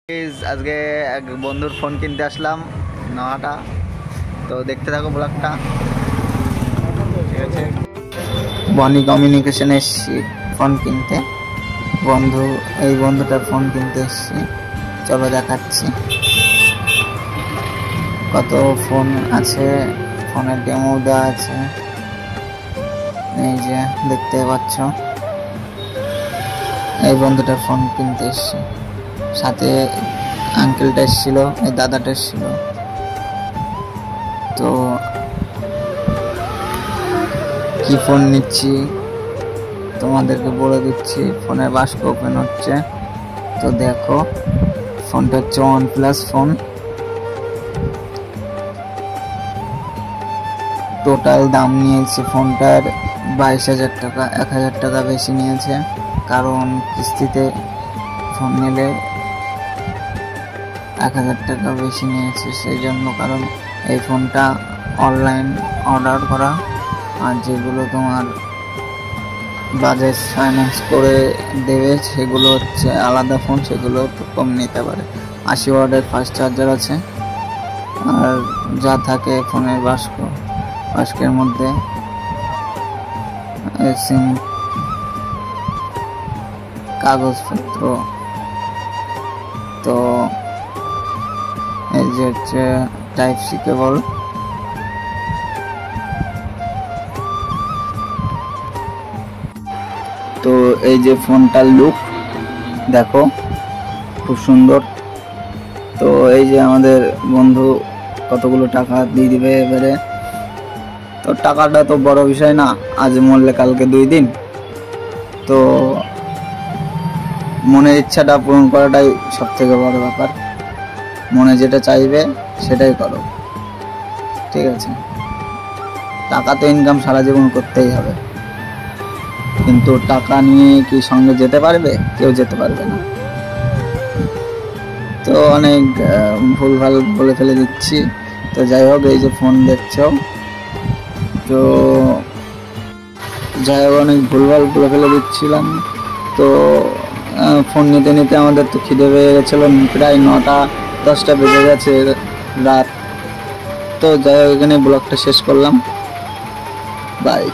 আজকে এক বন্ধুর ফোন কিনতে আসলাম নয়াটা, তো দেখতে থাকো ব্লগটা। ঠিক আছে, বনি কমিউনিকেশন এসছি ফোন কিনতে। এই বন্ধুটার ফোন কিনতে এসছি, চলো দেখাচ্ছি কত ফোন আছে। ফোনের ডেমো দেওয়া আছে, এই যে দেখতে পাচ্ছ। এই বন্ধুটার ফোন কিনতে এসছি, সাথে আঙ্কেলটা এসেছিল, এই দাদাটা এসেছিল। তো কি ফোন নিচ্ছি তোমাদেরকে বলে দিচ্ছি। ফোনের বাস্ক ওপেন হচ্ছে, তো দেখো ফোনটা হচ্ছে OnePlus ফোন। টোটাল দাম নিয়েছে ফোনটার 22,000 টাকা, 1,000 টাকা বেশি নিয়েছে, কারণ কিস্তিতে ফোন নিলে 1,000 টাকা বেশি নিয়েছে সেই জন্য। কারণ এই ফোনটা অনলাইন অর্ডার করা, আর যেগুলো তোমার বাজাজ ফাইন্যান্স করে দেবে সেগুলো হচ্ছে আলাদা ফোন, সেগুলো একটু কম নিতে পারে। 80 ওয়াটের ফাস্ট চার্জার আছে, আর যা থাকে ফোনের বাস্কের মধ্যে সিম, কাগজপত্র। তো এই যে হচ্ছে Type-C কেবল। তো এই যে ফোনটার লুক দেখো, খুব সুন্দর। তো এই যে আমাদের বন্ধু কতগুলো টাকা দিয়ে দিবে এবারে। তো টাকাটা তো বড় বিষয় না, আজ মরলে কালকে 2 দিন। তো মনের ইচ্ছাটা পূরণ করাটাই সব থেকে বড় ব্যাপার। মনে যেটা চাইবে সেটাই করো, ঠিক আছে। টাকা তো ইনকাম সারা জীবন করতেই হবে, কিন্তু টাকা নিয়ে কি সঙ্গে যেতে পারবে? কেউ যেতে পারবে না। তো অনেক ভুলভাল বলে ফেলে দিচ্ছি। তো যাই হোক, এই যে ফোন দেখছো, তো যাই হোক অনেক ভুলভাল বলে ফেলে দিচ্ছিলাম। তো ফোন নিতে নিতে আমাদের তো খিদে পেয়ে গেছিলো, প্রায় 9টা-10টা বেজে গেছে রাত। তো যাই হোক, এখানে ব্লগটা শেষ করলাম, বাই।